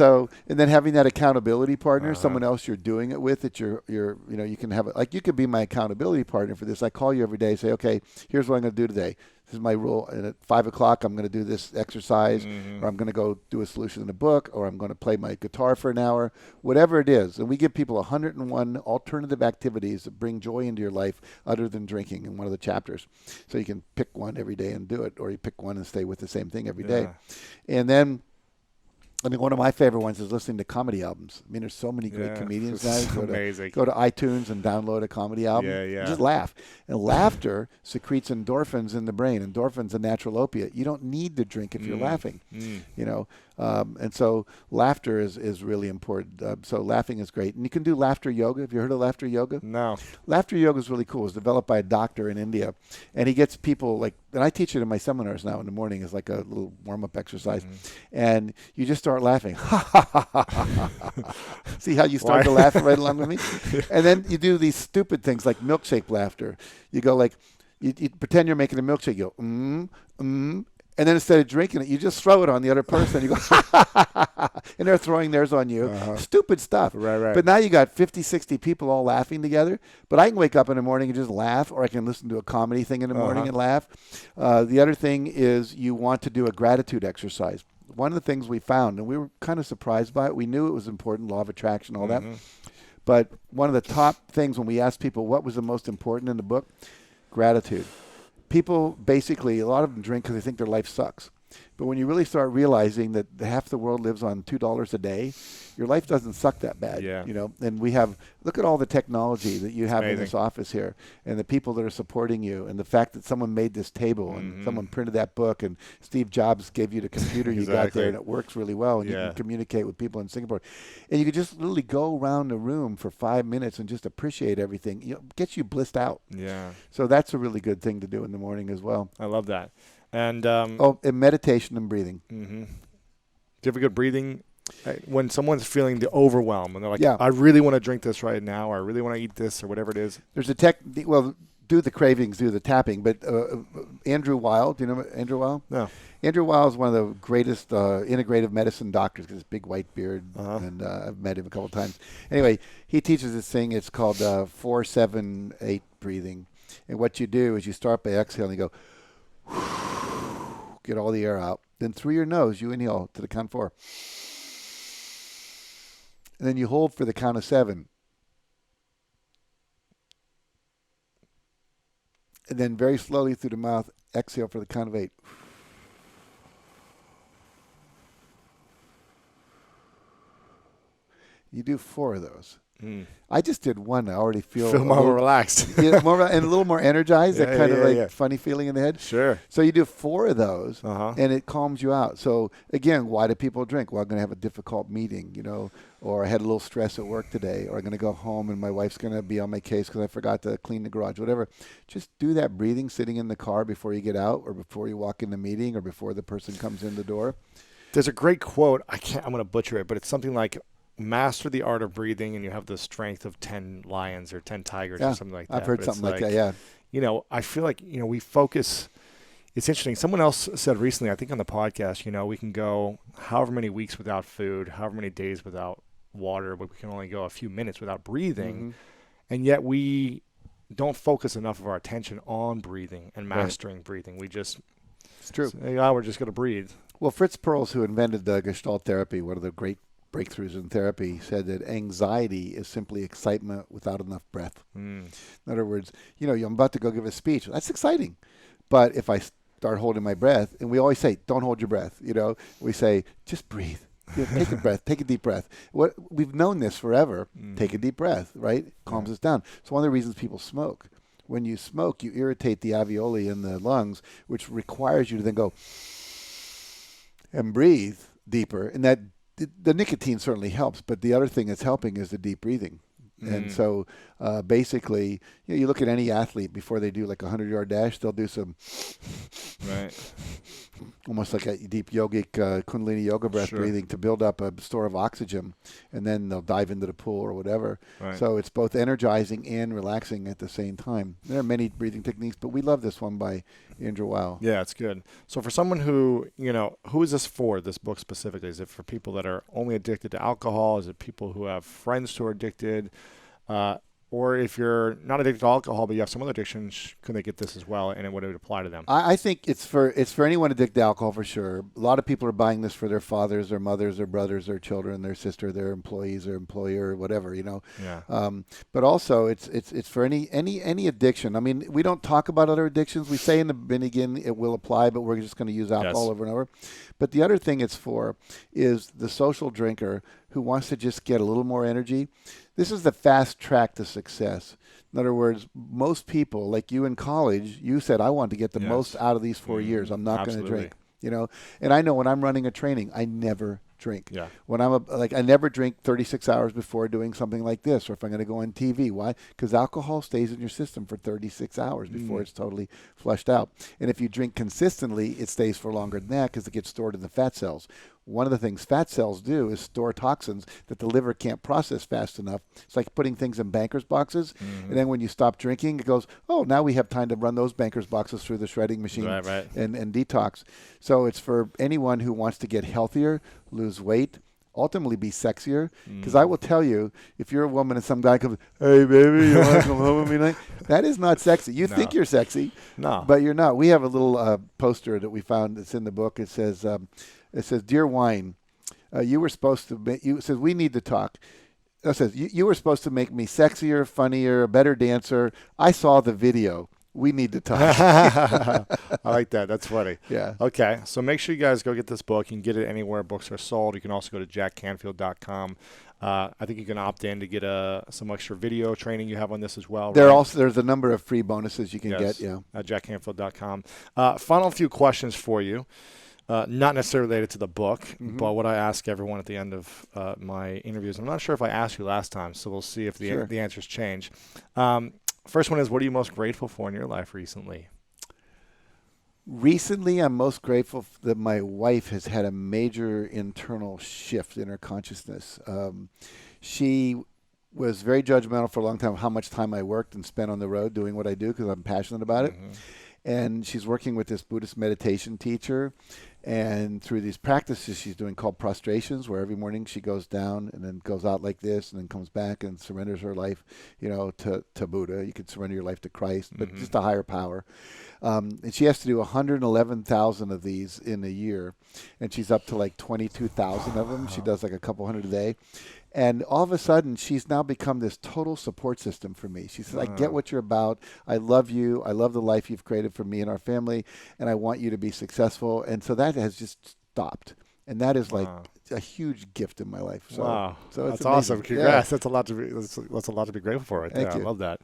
then having that accountability partner, someone else you're doing it with, that you can have it. Like, you could be my accountability partner for this. I call you every day, say, okay, here's what I'm going to do today. This is my rule. And at 5 o'clock, I'm going to do this exercise, or I'm going to go do a solution in a book, or I'm going to play my guitar for an hour, whatever it is. And we give people 101 alternative activities that bring joy into your life other than drinking in one of the chapters. So you can pick one every day and do it, or you pick one and stay with the same thing every day. And then, one of my favorite ones is listening to comedy albums. There's so many great comedians now. Go to iTunes and download a comedy album. And just laugh. And laughter secretes endorphins in the brain. Endorphins, a natural opiate. You don't need to drink if you're laughing. And so laughter is really important. So laughing is great. And you can do laughter yoga. Have you heard of laughter yoga? No. Laughter yoga is really cool. It's developed by a doctor in India. And he gets people and I teach it in my seminars now in the morning as like a little warm-up exercise. And you just start laughing. See how you start to laugh right along with me? And then you do these stupid things like milkshake laughter. You go you pretend you're making a milkshake. You go, and then instead of drinking it, you just throw it on the other person. You go, and they're throwing theirs on you. Stupid stuff. Right. But now you got 50, 60 people all laughing together. But I can wake up in the morning and just laugh, or I can listen to a comedy thing in the morning and laugh. The other thing is you want to do a gratitude exercise. One of the things we found, and we were kind of surprised by it, we knew it was important, law of attraction, all that. But one of the top things when we asked people what was the most important in the book, gratitude. People basically, a lot of them drink because they think their life sucks. But when you really start realizing that half the world lives on $2 a day, your life doesn't suck that bad. Yeah. And look at all the technology that you have in this office here, and the people that are supporting you, and the fact that someone made this table and someone printed that book, and Steve Jobs gave you the computer you got there, and it works really well, and you can communicate with people in Singapore. And you could just literally go around the room for 5 minutes and just appreciate everything. Gets you blissed out. Yeah. So that's a really good thing to do in the morning as well. I love that. And and meditation and breathing. Do you have a good breathing? When someone's feeling the overwhelm and they're like, I really want to drink this right now, or I really want to eat this, or whatever it is. There's a do the cravings, do the tapping. But Andrew Weil, do you know Andrew Weil? No. Andrew Weil is one of the greatest integrative medicine doctors with his big white beard, and I've met him a couple of times. Anyway, he teaches this thing. It's called 4-7-8 breathing. And what you do is you start by exhaling and you go, get all the air out. Then through your nose, you inhale to the count 4. And then you hold for the count of 7. And then very slowly through the mouth, exhale for the count of 8. You do 4 of those. I just did one. I already feel more relaxed. And a little more energized. That kind of funny feeling in the head. Sure. So you do 4 of those, and it calms you out. So again, why do people drink? Well, I'm going to have a difficult meeting, or I had a little stress at work today, or I'm going to go home and my wife's going to be on my case because I forgot to clean the garage, whatever. Just do that breathing sitting in the car before you get out, or before you walk in the meeting, or before the person comes in the door. There's a great quote. I'm going to butcher it, but it's something like, master the art of breathing and you have the strength of 10 lions or 10 tigers or something like that. I've heard something like that, yeah. I feel like, we focus. It's interesting. Someone else said recently, I think on the podcast, we can go however many weeks without food, however many days without water, but we can only go a few minutes without breathing. Mm-hmm. And yet we don't focus enough of our attention on breathing and Right. mastering breathing. We just It's true. say, oh, we're just going to breathe. Well, Fritz Perls, who invented the Gestalt therapy, one of the great breakthroughs in therapy, said that anxiety is simply excitement without enough breath. Mm. In other words, I'm about to go give a speech. That's exciting. But if I start holding my breath, and we always say, don't hold your breath, we say, just breathe. Take a breath. Take a deep breath. We've known this forever. Take a deep breath, right? Calms us down. So one of the reasons people smoke. When you smoke, you irritate the alveoli in the lungs, which requires you to then go and breathe deeper. And that the nicotine certainly helps, but the other thing that's helping is the deep breathing. And so basically, you look at any athlete before they do like a 100-yard dash, they'll do some almost like a deep yogic Kundalini yoga breath breathing to build up a store of oxygen, and then they'll dive into the pool or whatever. Right. So it's both energizing and relaxing at the same time. There are many breathing techniques, but we love this one by Andrew Weil. Yeah, it's good. So for someone who, who is this for, this book specifically? Is it for people that are only addicted to alcohol? Is it people who have friends who are addicted? Or if you're not addicted to alcohol, but you have some other addictions, can they get this as well, and it would apply to them? I think it's for anyone addicted to alcohol for sure. A lot of people are buying this for their fathers, their mothers, their brothers, their children, their sister, their employees, their employer, whatever, Yeah. But also, it's for any addiction. I mean, we don't talk about other addictions. We say in the beginning it will apply, but we're just going to use alcohol over and over. But the other thing it's for is the social drinker who wants to just get a little more energy. This is the fast track to success. In other words, most people, like you in college, you said, I want to get the most out of these 4 years. I'm not going to drink. And I know when I'm running a training, I never drink. Yeah. When I never drink 36 hours before doing something like this, or if I'm going to go on TV. Why? Because alcohol stays in your system for 36 hours before it's totally flushed out. And if you drink consistently, it stays for longer than that because it gets stored in the fat cells. One of the things fat cells do is store toxins that the liver can't process fast enough. It's like putting things in banker's boxes. And then when you stop drinking, it goes, oh, now we have time to run those banker's boxes through the shredding machine and detox. So it's for anyone who wants to get healthier, lose weight, ultimately be sexier. Because I will tell you, if you're a woman and some guy comes, hey, baby, you want to come home with me tonight? That is not sexy. You think you're sexy, but you're not. We have a little poster that we found that's in the book. It says, Dear Wine, you were supposed to make, it says, we need to talk. It says, you were supposed to make me sexier, funnier, a better dancer. I saw the video. We need to talk. I like that. That's funny. Yeah. Okay. So make sure you guys go get this book. You can get it anywhere books are sold. You can also go to jackcanfield.com. I think you can opt in to get some extra video training you have on this as well. There's a number of free bonuses you can get. Yeah. At jackcanfield.com. Final few questions for you. Not necessarily related to the book, but what I ask everyone at the end of my interviews. I'm not sure if I asked you last time, so we'll see if the answers change. First one is, what are you most grateful for in your life recently? Recently, I'm most grateful that my wife has had a major internal shift in her consciousness. She was very judgmental for a long time of how much time I worked and spent on the road doing what I do because I'm passionate about it. And she's working with this Buddhist meditation teacher. And through these practices she's doing called prostrations, where every morning she goes down and then goes out like this and then comes back and surrenders her life, to Buddha. You could surrender your life to Christ, but just a higher power. And she has to do 111,000 of these in a year. And she's up to like 22,000 of them. Wow. She does like a couple hundred a day. And all of a sudden, she's now become this total support system for me. She says, I get what you're about. I love you. I love the life you've created for me and our family. And I want you to be successful. And so that has just stopped. And that is like a huge gift in my life. So, wow. So that's awesome. Congrats. Yeah. That's a lot to be grateful for right there. Thank you. I love that.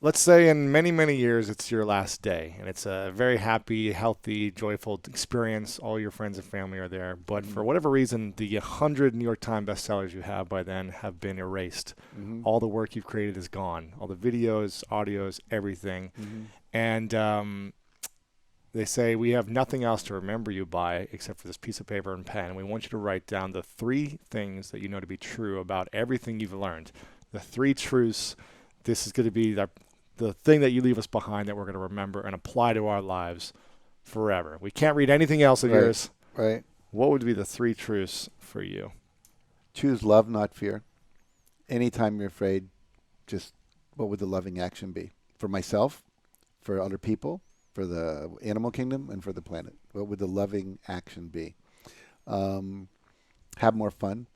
Let's say in many, many years, it's your last day, and it's a very happy, healthy, joyful experience. All your friends and family are there. But for whatever reason, the 100 New York Times bestsellers you have by then have been erased. All the work you've created is gone. All the videos, audios, everything. And they say, we have nothing else to remember you by except for this piece of paper and pen. And we want you to write down the 3 things that you know to be true about everything you've learned. The 3 truths. This is going to be the thing that you leave us behind that we're going to remember and apply to our lives forever. We can't read anything else of yours. Right. what would be the 3 truths for you? Choose love, not fear. Anytime you're afraid, just what would the loving action be? For myself, for other people, for the animal kingdom, and for the planet. What would the loving action be? Have more fun.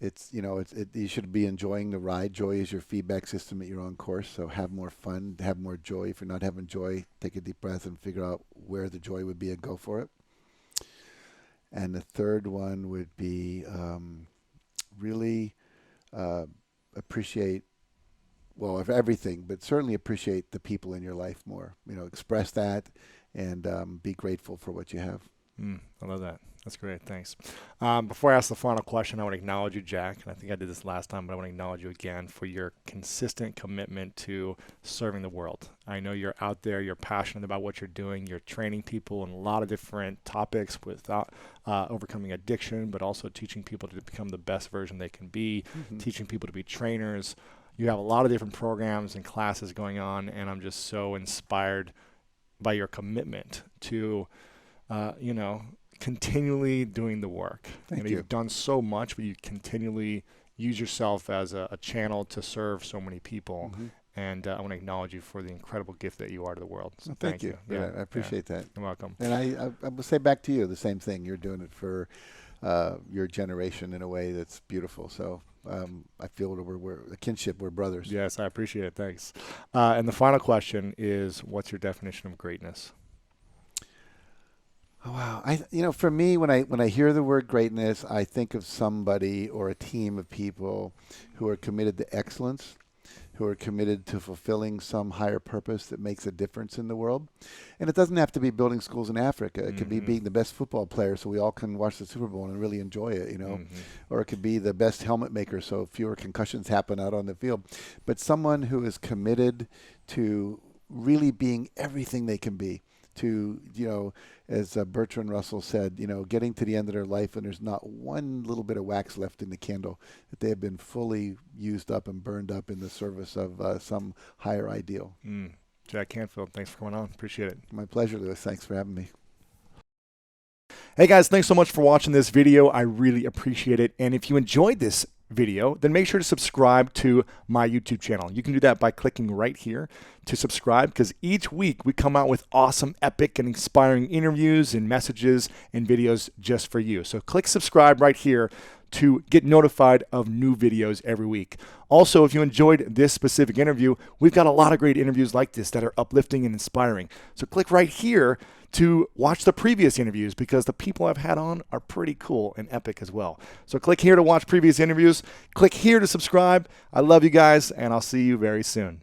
You should be enjoying the ride. Joy is your feedback system at your own course. So have more fun, have more joy. If you're not having joy, take a deep breath and figure out where the joy would be and go for it. And the third one would be really appreciate, well, of everything, but certainly appreciate the people in your life more. Express that and be grateful for what you have. I love that. That's great. Thanks. Before I ask the final question, I want to acknowledge you, Jack. And I think I did this last time, but I want to acknowledge you again for your consistent commitment to serving the world. I know you're out there. You're passionate about what you're doing. You're training people in a lot of different topics without overcoming addiction, but also teaching people to become the best version they can be, teaching people to be trainers. You have a lot of different programs and classes going on, and I'm just so inspired by your commitment to, continually doing the work. Thank you. You've done so much, but you continually use yourself as a channel to serve so many people. And I want to acknowledge you for the incredible gift that you are to the world. So thank you. Yeah, I appreciate that. You're welcome. And I will say back to you the same thing. You're doing it for your generation in a way that's beautiful. So I feel we're a kinship. We're brothers. Yes, I appreciate it. Thanks. And the final question is, what's your definition of greatness? Oh, wow. For me, when I hear the word greatness, I think of somebody or a team of people who are committed to excellence, who are committed to fulfilling some higher purpose that makes a difference in the world. And it doesn't have to be building schools in Africa. It could be being the best football player so we all can watch the Super Bowl and really enjoy it, Or it could be the best helmet maker so fewer concussions happen out on the field. But someone who is committed to really being everything they can be, to, as Bertrand Russell said, getting to the end of their life and there's not one little bit of wax left in the candle, that they have been fully used up and burned up in the service of some higher ideal. Jack Canfield, thanks for coming on. Appreciate it. My pleasure, Lewis. Thanks for having me. Hey guys, thanks so much for watching this video. I really appreciate it. And if you enjoyed this video, then make sure to subscribe to my YouTube channel. You can do that by clicking right here to subscribe, because each week we come out with awesome, epic, and inspiring interviews and messages and videos just for you. So click subscribe right here to get notified of new videos every week. Also, if you enjoyed this specific interview, we've got a lot of great interviews like this that are uplifting and inspiring. So click right here to watch the previous interviews, because the people I've had on are pretty cool and epic as well. So click here to watch previous interviews. Click here to subscribe. I love you guys, and I'll see you very soon.